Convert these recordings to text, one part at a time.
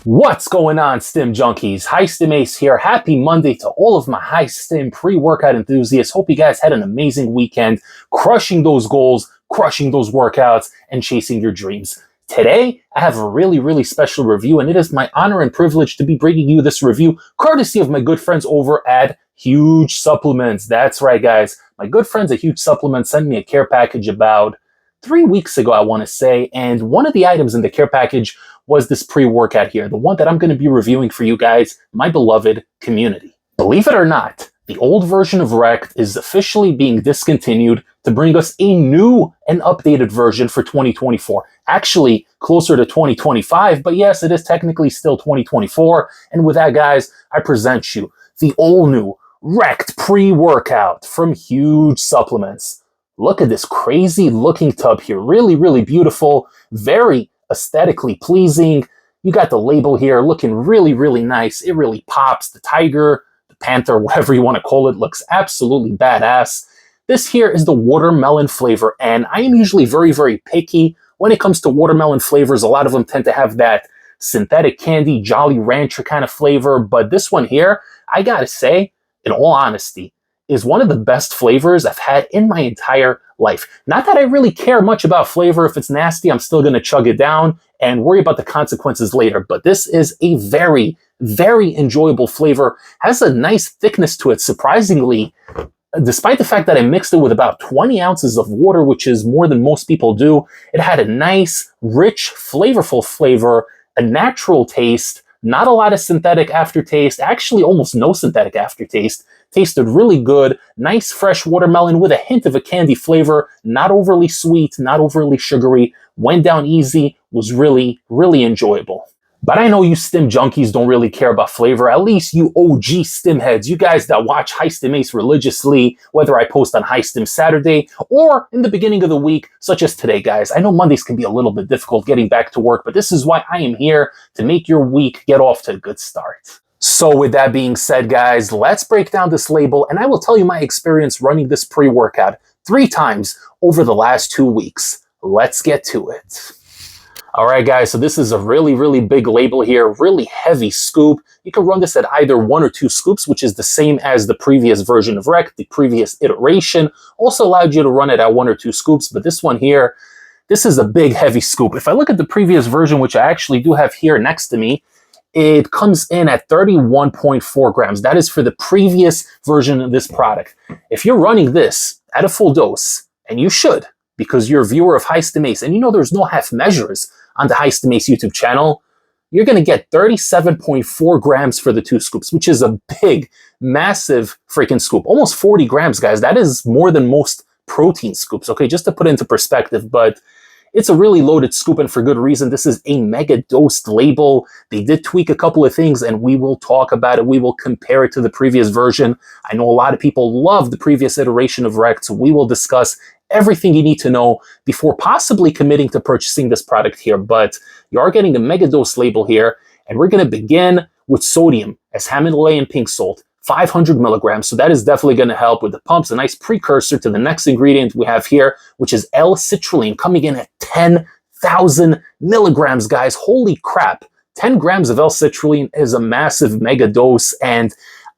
What's going on, Stim Junkies? High Stim Ace here. Happy Monday to all of my High Stim pre-workout enthusiasts. Hope you guys had an amazing weekend, crushing those goals, crushing those workouts, and chasing your dreams. Today, I have a really special review, and it is my honor and privilege to be bringing you this review, courtesy of my good friends over at Huge Supplements. That's right, guys. My good friends at Huge Supplements sent me a care package about 3 weeks ago, I want to say, and one of the items in the care package was this pre-workout here, the one that I'm going to be reviewing for you guys, my beloved community. Believe it or not, the old version of Rect is officially being discontinued to bring us a new and updated version for 2024. Actually, closer to 2025, but yes, it is technically still 2024. And with that, guys, I present you the all new Rect pre-workout from Huge Supplements. Look at this crazy looking tub here. Really beautiful, very aesthetically pleasing. You got the label here looking really nice. It really pops. The tiger, the panther, whatever you want to call it, looks absolutely badass. This here is the watermelon flavor, and I am usually very picky when it comes to watermelon flavors. A lot of them tend to have that synthetic candy, Jolly Rancher kind of flavor, but this one here, I gotta say, in all honesty, is one of the best flavors I've had in my entire life. Not that I really care much about flavor. If it's nasty, I'm still gonna chug it down and worry about the consequences later. But this is a very enjoyable flavor. Has a nice thickness to it, surprisingly, despite the fact that I mixed it with about 20 ounces of water, which is more than most people do. It had a nice, rich, flavorful flavor, a natural taste, not a lot of synthetic aftertaste, actually almost no synthetic aftertaste. Tasted really good, nice fresh watermelon with a hint of a candy flavor, not overly sweet, not overly sugary, went down easy, was really enjoyable. But I know you Stim Junkies don't really care about flavor, at least you OG Stim heads, you guys that watch High Stim Ace religiously, whether I post on High Stim Saturday or in the beginning of the week, such as today, guys. I know Mondays can be a little bit difficult getting back to work, but this is why I am here to make your week get off to a good start. So with that being said, guys, let's break down this label, and I will tell you my experience running this pre-workout 3 times over the last 2 weeks. Let's get to it. All right, guys, so this is a really big label here, really heavy scoop. You can run this at either 1 or 2 scoops, which is the same as the previous version of Rect. The previous iteration also allowed you to run it at 1 or 2 scoops, but this one here, this is a big, heavy scoop. If I look at the previous version, which I actually do have here next to me, it comes in at 31.4 grams. That is for the previous version of this product. If you're running this at a full dose, and you should, because you're a viewer of High Stim Ace, and you know there's no half measures on the High Stim Ace YouTube channel, you're going to get 37.4 grams for the 2 scoops, which is a big, massive freaking scoop. Almost 40 grams, guys. That is more than most protein scoops, okay? Just to put it into perspective, but it's a really loaded scoop, and for good reason. This is a mega dosed label. They did tweak a couple of things, and we will talk about it. We will compare it to the previous version. I know a lot of people love the previous iteration of Rect, so we will discuss everything you need to know before possibly committing to purchasing this product here. But you are getting a mega dose label here, and we're going to begin with sodium as Himalayan pink salt. 500 milligrams, so that is definitely going to help with the pumps. A nice precursor to the next ingredient we have here, which is L-citrulline, coming in at 10,000 milligrams, guys. Holy crap. 10 grams of L-citrulline is a massive mega dose, and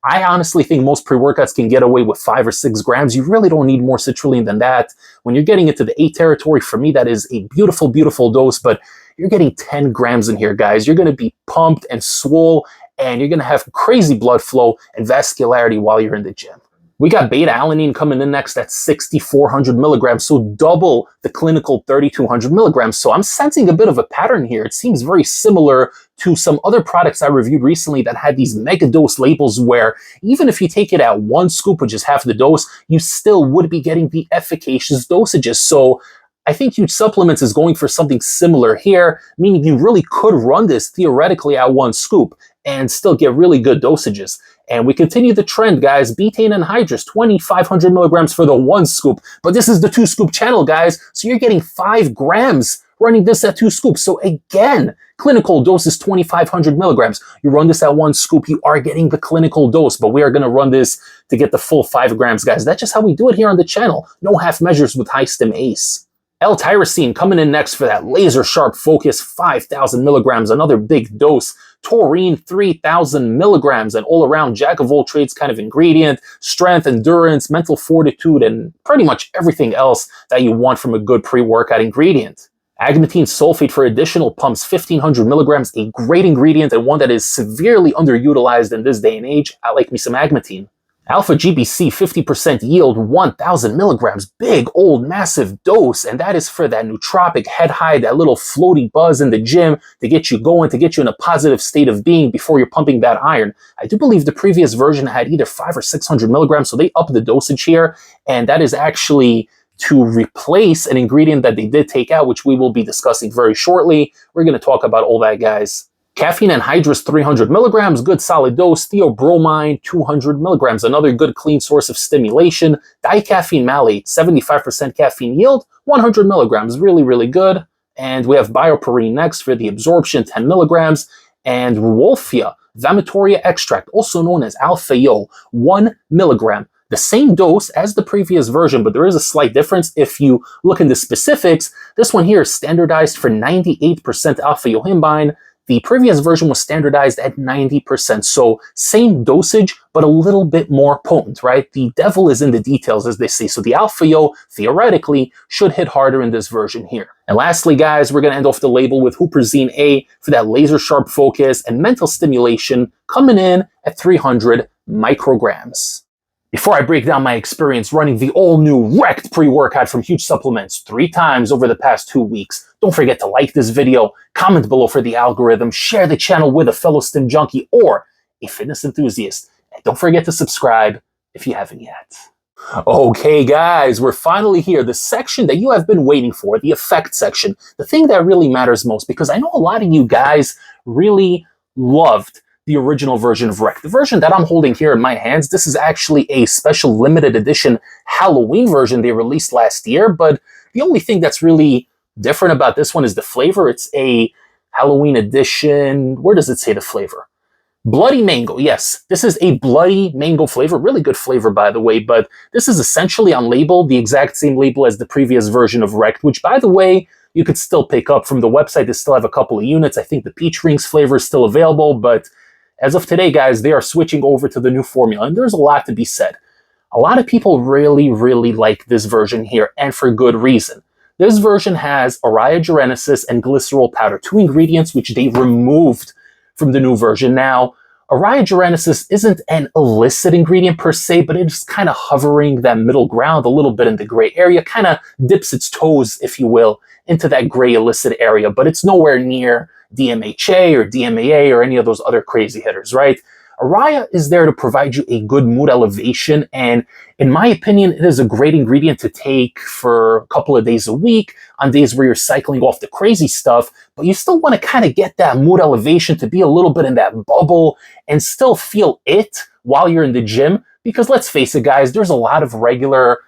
I honestly think most pre-workouts can get away with 5 or 6 grams. You really don't need more citrulline than that. When you're getting into the 8 territory, for me, that is a beautiful dose, but you're getting 10 grams in here, guys. You're going to be pumped and swole, and you're going to have crazy blood flow and vascularity while you're in the gym. We got beta-alanine coming in next at 6,400 milligrams, so double the clinical 3,200 milligrams. So I'm sensing a bit of a pattern here. It seems very similar to some other products I reviewed recently that had these mega dose labels where even if you take it at 1 scoop, which is half the dose, you still would be getting the efficacious dosages. So I think Huge Supplements is going for something similar here, meaning you really could run this theoretically at 1 scoop and still get really good dosages. And we continue the trend, guys. Betaine anhydrous, 2,500 milligrams for the 1 scoop. But this is the 2 scoop channel, guys. So you're getting 5 grams running this at 2 scoops. So again, clinical dose is 2,500 milligrams. You run this at 1 scoop, you are getting the clinical dose. But we are going to run this to get the full 5 grams, guys. That's just how we do it here on the channel. No half measures with High Stim Ace. L-tyrosine coming in next for that laser sharp focus, 5,000 milligrams, another big dose taurine 3,000 milligrams, an all-around jack of all trades kind of ingredient, strength, endurance, mental fortitude, and pretty much everything else that you want from a good pre-workout ingredient. Agmatine sulfate for additional pumps, 1,500 milligrams, a great ingredient and one that is severely underutilized in this day and age. I like me some agmatine. Alpha GBC, 50% yield, 1,000 milligrams, big, old, massive dose, and that is for that nootropic head high, that little floaty buzz in the gym to get you going, to get you in a positive state of being before you're pumping that iron. I do believe the previous version had either 500 or 600 milligrams, so they upped the dosage here, and that is actually to replace an ingredient that they did take out, which we will be discussing very shortly. We're going to talk about all that, guys. Caffeine anhydrous, 300 milligrams, good solid dose. Theobromine, 200 milligrams, another good clean source of stimulation. Dicaffeine malate, 75% caffeine yield, 100 milligrams, really, really good. And we have bioperine next for the absorption, 10 milligrams. And Wolfia, Vamatoria extract, also known as alpha-yo, 1 milligram. The same dose as the previous version, but there is a slight difference. If you look into specifics, this one here is standardized for 98% alpha-yohimbine. The previous version was standardized at 90%, so same dosage, but a little bit more potent, right? The devil is in the details, as they say, so the alpha-yo, theoretically, should hit harder in this version here. And lastly, guys, we're going to end off the label with Huperzine A for that laser-sharp focus and mental stimulation, coming in at 300 micrograms. Before I break down my experience running the all-new wrecked pre-workout from Huge Supplements 3 times over the past 2 weeks, don't forget to like this video, comment below for the algorithm, share the channel with a fellow stim junkie or a fitness enthusiast, and don't forget to subscribe if you haven't yet. Okay, guys, we're finally here. The section that you have been waiting for, the effect section, the thing that really matters most, because I know a lot of you guys really loved the original version of Rec. The version that I'm holding here in my hands, this is actually a special limited edition Halloween version they released last year, but the only thing that's really different about this one is the flavor. It's a Halloween edition. Where does it say the flavor? Bloody mango. Yes, this is a bloody mango flavor. Really good flavor, by the way, but this is essentially on label, the exact same label as the previous version of Rec, which, by the way, you could still pick up from the website. They still have a couple of units. I think the Peach Rings flavor is still available, but as of today, guys, they are switching over to the new formula, and there's a lot to be said. A lot of people really, really like this version here, and for good reason. This version has Araya genesis and glycerol powder, 2 ingredients which they removed from the new version. Now, Araya genesis isn't an illicit ingredient per se, but it's kind of hovering that middle ground, a little bit in the gray area, kind of dips its toes, if you will, into that gray illicit area, but it's nowhere near DMHA or DMAA or any of those other crazy hitters, right? Araya is there to provide you a good mood elevation, and in my opinion, it is a great ingredient to take for a couple of days a week, on days where you're cycling off the crazy stuff, but you still want to kind of get that mood elevation to be a little bit in that bubble and still feel it while you're in the gym, because let's face it, guys, there's a lot of regular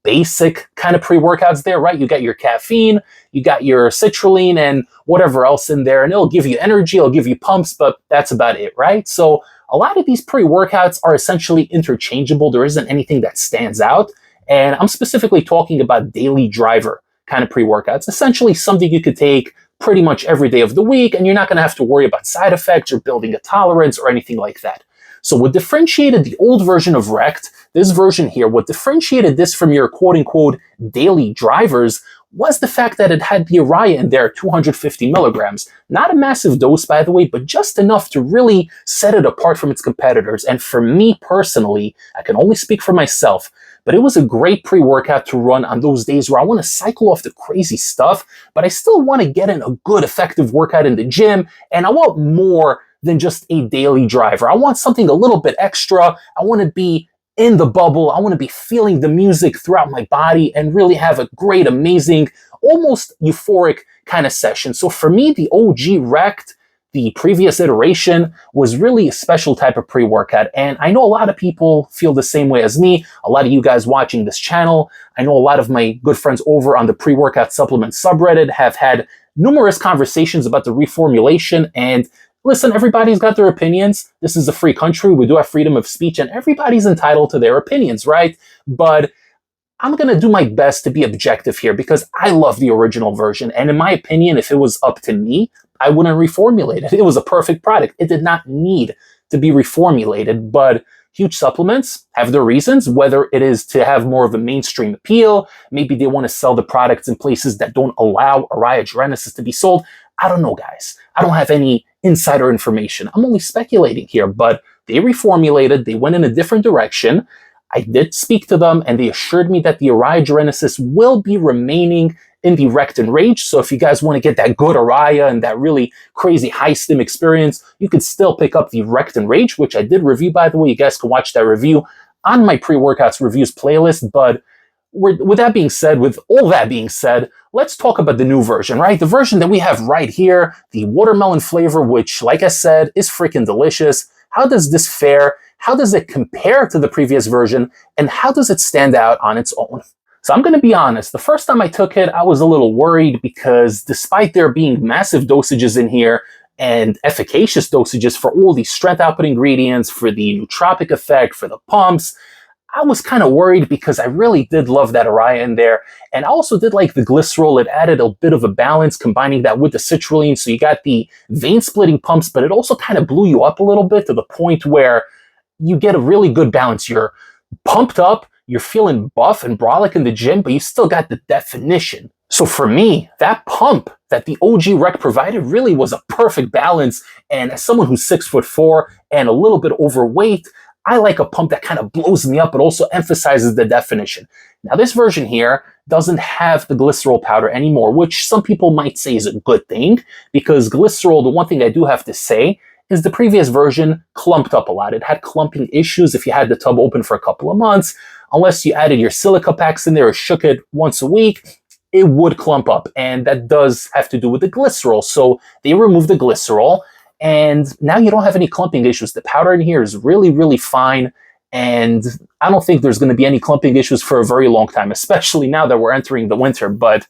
basic kind of pre-workouts there, right? You got your caffeine, you got your citrulline and whatever else in there, and it'll give you energy, it'll give you pumps, but that's about it, right? So a lot of these pre-workouts are essentially interchangeable. There isn't anything that stands out, and I'm specifically talking about daily driver kind of pre-workouts, essentially something you could take pretty much every day of the week, and you're not going to have to worry about side effects or building a tolerance or anything like that. So what differentiated the old version of Rect, this version here, what differentiated this from your quote-unquote daily drivers was the fact that it had the Araya in there, 250 milligrams. Not a massive dose, by the way, but just enough to really set it apart from its competitors. And for me personally, I can only speak for myself, but it was a great pre-workout to run on those days where I want to cycle off the crazy stuff, but I still want to get in a good, effective workout in the gym, and I want more than just a daily driver. I want something a little bit extra. I want to be in the bubble. I want to be feeling the music throughout my body and really have a great, amazing, almost euphoric kind of session. So for me, the OG Rect, the previous iteration, was really a special type of pre-workout. And I know a lot of people feel the same way as me. A lot of you guys watching this channel, I know a lot of my good friends over on the pre-workout supplement subreddit have had numerous conversations about the reformulation, and listen, everybody's got their opinions. This is a free country. We do have freedom of speech, and everybody's entitled to their opinions, right? But I'm going to do my best to be objective here because I love the original version. And in my opinion, if it was up to me I wouldn't reformulate it. It was a perfect product. It did not need to be reformulated, but huge supplements have their reasons, whether it is to have more of a mainstream appeal, maybe they want to sell the products in places that don't allow Araya genesis to be sold. I don't know, guys. I don't have any insider information. I'm only speculating here, but they reformulated, they went in a different direction. I did speak to them, and they assured me that the Araya genesis will be remaining in the Rect and Rage. So if you guys want to get that good Araya and that really crazy high stim experience, you can still pick up the Rect and Rage, which I did review, by the way. You guys can watch that review on my pre-workouts reviews playlist. But with all that being said, let's talk about the new version, right? The version that we have right here, the watermelon flavor, which, like I said, is freaking delicious. How does this fare? How does it compare to the previous version? And how does it stand out on its own? So I'm going to be honest, the first time I took it, I was a little worried because despite there being massive dosages in here and efficacious dosages for all these strength output ingredients, for the nootropic effect, for the pumps, I was kind of worried because I really did love that Araya in there. And I also did like the glycerol. It added a bit of a balance, combining that with the citrulline. So you got the vein splitting pumps, but it also kind of blew you up a little bit to the point where you get a really good balance. You're pumped up, you're feeling buff and brolic in the gym, but you still got the definition. So for me, that pump that the OG Rec provided really was a perfect balance. And as someone who's 6'4" and a little bit overweight, I like a pump that kind of blows me up, but also emphasizes the definition. Now, this version here doesn't have the glycerol powder anymore, which some people might say is a good thing, because glycerol, the one thing I do have to say, is the previous version clumped up a lot. It had clumping issues if you had the tub open for a couple of months. Unless you added your silica packs in there or shook it once a week, it would clump up. And that does have to do with the glycerol. So they removed the glycerol, and now you don't have any clumping issues. The powder in here is really, really fine. And I don't think there's going to be any clumping issues for a very long time, especially now that we're entering the winter. But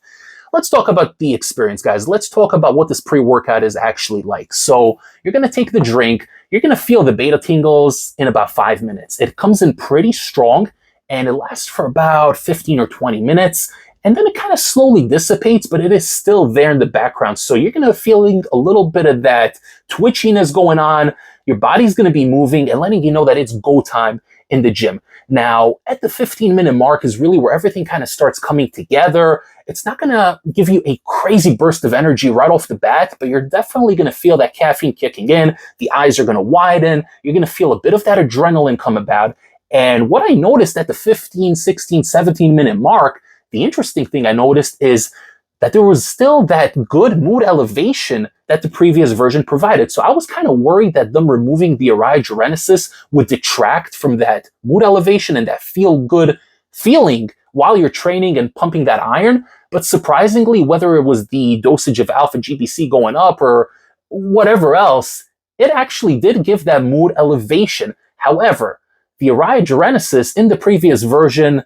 let's talk about the experience, guys. Let's talk about what this pre-workout is actually like. So you're going to take the drink. You're going to feel the beta tingles in about 5 minutes. It comes in pretty strong, and it lasts for about 15 or 20 minutes. And then it kind of slowly dissipates, but it is still there in the background. So you're going to feeling a little bit of that twitchiness going on. Your body's going to be moving and letting you know that it's go time in the gym. Now, at the 15-minute mark is really where everything kind of starts coming together. It's not going to give you a crazy burst of energy right off the bat, but you're definitely going to feel that caffeine kicking in. The eyes are going to widen. You're going to feel a bit of that adrenaline come about. And what I noticed at the 15, 16, 17-minute mark, the interesting thing I noticed is that there was still that good mood elevation that the previous version provided. So I was kind of worried that them removing the Araya genesis would detract from that mood elevation and that feel-good feeling while you're training and pumping that iron. But surprisingly, whether it was the dosage of alpha GBC going up or whatever else, it actually did give that mood elevation. However, the Araya genesis in the previous version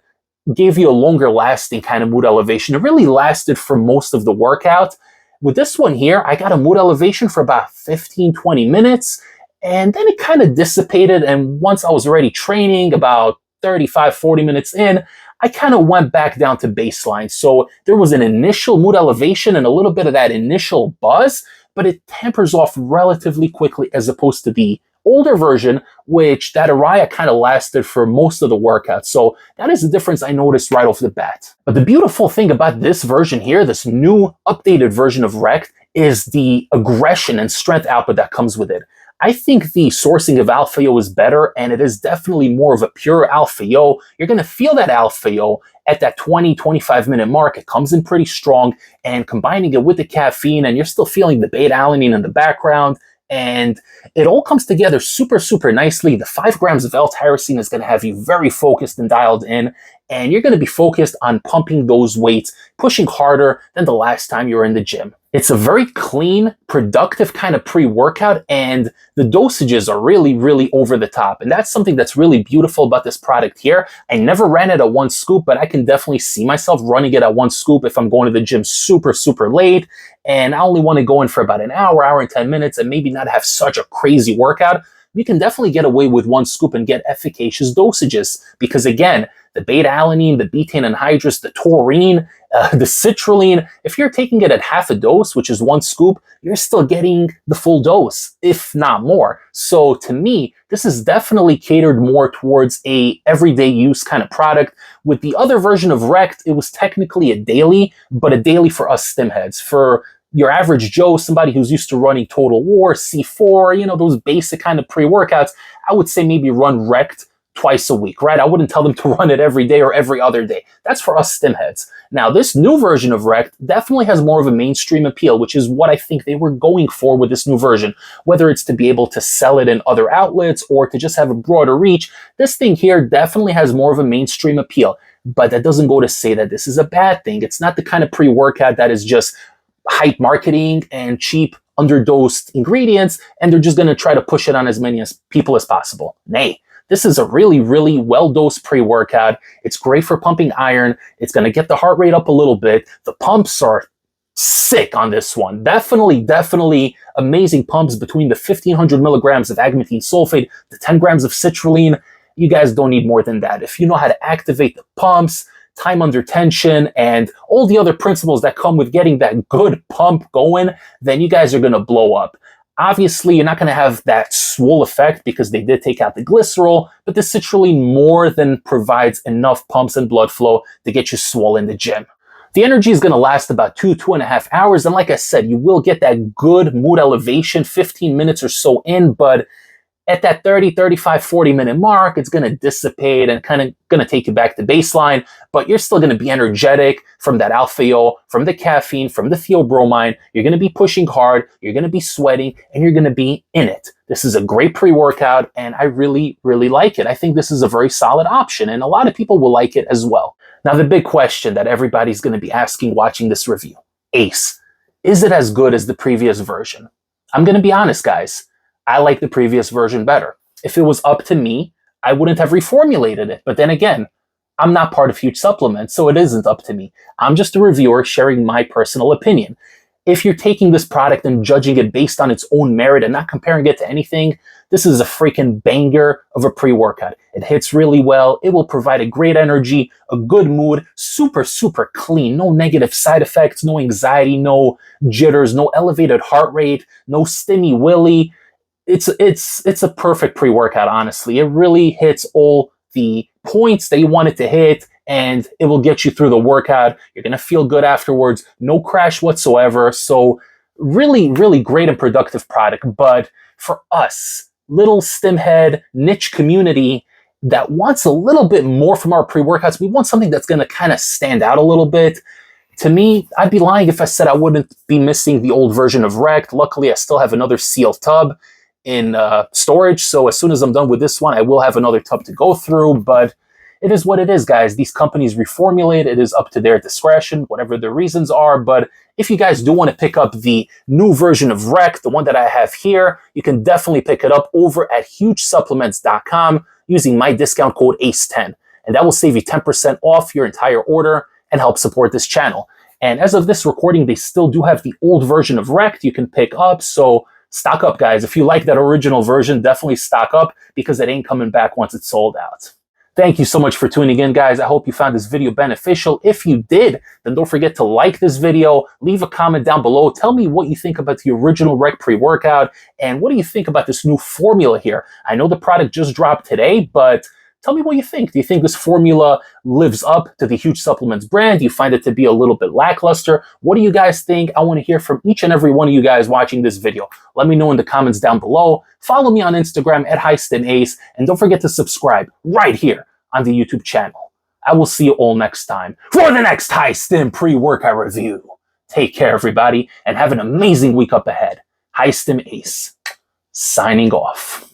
gave you a longer lasting kind of mood elevation. It really lasted for most of the workout. With this one here, I got a mood elevation for about 15, 20 minutes, and then it kind of dissipated. And once I was already training, about 35, 40 minutes in, I kind of went back down to baseline. So there was an initial mood elevation and a little bit of that initial buzz, but it tampers off relatively quickly as opposed to the older version, which that Araya kind of lasted for most of the workout. So that is the difference I noticed right off the bat. But the beautiful thing about this version here, this new updated version of Rect, is the aggression and strength output that comes with it. I think the sourcing of Alpha Yo is better, and it is definitely more of a pure Alpha Yo. You're going to feel that Alpha Yo at that 20, 25-minute mark. It comes in pretty strong, and combining it with the caffeine, and you're still feeling the beta-alanine in the background, and it all comes together super, super nicely. The 5 grams of L-tyrosine is going to have you very focused and dialed in, and you're going to be focused on pumping those weights, pushing harder than the last time you were in the gym. It's a very clean, productive kind of pre-workout, and the dosages are really, really over the top. And that's something that's really beautiful about this product here. I never ran it at 1 scoop, but I can definitely see myself running it at 1 scoop if I'm going to the gym super, super late. And I only want to go in for about an hour, hour and 10 minutes, and maybe not have such a crazy workout. you can definitely get away with 1 scoop and get efficacious dosages. Because again, the beta-alanine, the betaine anhydrous, the taurine, the citrulline, if you're taking it at half a dose, which is 1 scoop, you're still getting the full dose, if not more. So to me, this is definitely catered more towards a everyday use kind of product. With the other version of Rect, it was technically a daily, but a daily for us stim heads. For your average Joe, somebody who's used to running Total War, C4, those basic kind of pre-workouts, I would say maybe run Rect twice a week, right? I wouldn't tell them to run it every day or every other day. That's for us stim heads. Now, this new version of Rect definitely has more of a mainstream appeal, which is what I think they were going for with this new version. Whether it's to be able to sell it in other outlets or to just have a broader reach, this thing here definitely has more of a mainstream appeal. But that doesn't go to say that this is a bad thing. It's not the kind of pre-workout that is just hype marketing and cheap underdosed ingredients, and they're just going to try to push it on as many people as possible. Nay. This is a really, really well-dosed pre-workout. It's great for pumping iron. It's going to get the heart rate up a little bit. The pumps are sick on this one. Definitely amazing pumps between the 1,500 milligrams of agmatine sulfate, the 10 grams of citrulline. You guys don't need more than that. If you know how to activate the pumps, time under tension, and all the other principles that come with getting that good pump going, then you guys are going to blow up. Obviously, you're not going to have that swole effect because they did take out the glycerol, but the citrulline more than provides enough pumps and blood flow to get you swole in the gym. The energy is going to last about 2.5 hours, and like I said, you will get that good mood elevation 15 minutes or so in, but at that 30, 35, 40-minute mark, it's going to dissipate and kind of going to take you back to baseline, but you're still going to be energetic from that alpha-O, from the caffeine, from the theobromine. You're going to be pushing hard, you're going to be sweating, and you're going to be in it. This is a great pre-workout, and I really, really like it. I think this is a very solid option, and a lot of people will like it as well. Now, the big question that everybody's going to be asking watching this review, Ace, is it as good as the previous version? I'm going to be honest, guys. I like the previous version better. If it was up to me, I wouldn't have reformulated it. But then again, I'm not part of Huge Supplements, so it isn't up to me. I'm just a reviewer sharing my personal opinion. If you're taking this product and judging it based on its own merit and not comparing it to anything, this is a freaking banger of a pre-workout. It hits really well. It will provide a great energy, a good mood, super, super clean, no negative side effects, no anxiety, no jitters, no elevated heart rate, no stimmy willy. It's a perfect pre-workout, honestly. It really hits all the points that you want it to hit, and it will get you through the workout. You're going to feel good afterwards. No crash whatsoever. So really, really great and productive product. But for us, little stimhead niche community that wants a little bit more from our pre-workouts, we want something that's going to kind of stand out a little bit. To me, I'd be lying if I said I wouldn't be missing the old version of Rect. Luckily, I still have another sealed tub in storage, so as soon as I'm done with this one, I will have another tub to go through, but it is what it is, guys. These companies reformulate. It is up to their discretion, whatever their reasons are, but if you guys do want to pick up the new version of Rect, the one that I have here, you can definitely pick it up over at hugesupplements.com using my discount code ACE10, and that will save you 10% off your entire order and help support this channel. And as of this recording, they still do have the old version of Rect you can pick up, so stock up, guys. If you like that original version, definitely stock up because it ain't coming back once it's sold out. Thank you so much for tuning in, guys. I hope you found this video beneficial. If you did, then don't forget to like this video, leave a comment down below. Tell me what you think about the original Rect pre-workout, and what do you think about this new formula here? I know the product just dropped today, but tell me what you think. Do you think this formula lives up to the Huge Supplements brand? Do you find it to be a little bit lackluster? What do you guys think? I want to hear from each and every one of you guys watching this video. Let me know in the comments down below. Follow me on Instagram at High Stim Ace, and don't forget to subscribe right here on the YouTube channel. I will see you all next time for the next High Stim pre-workout review. Take care, everybody, and have an amazing week up ahead. High Stim Ace, signing off.